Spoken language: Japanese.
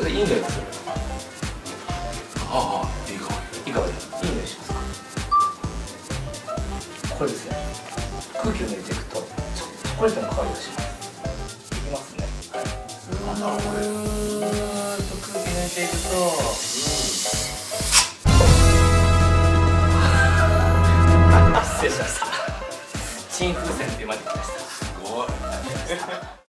いい匂いがする。ああ、いい香り。いい香り。いい匂いしますか。これですね。空気を抜いていくとチョコレートの香りがします。いきますね。なんだろうこれ。空気抜いていくと、失礼しました。鎮風船っていうマジック。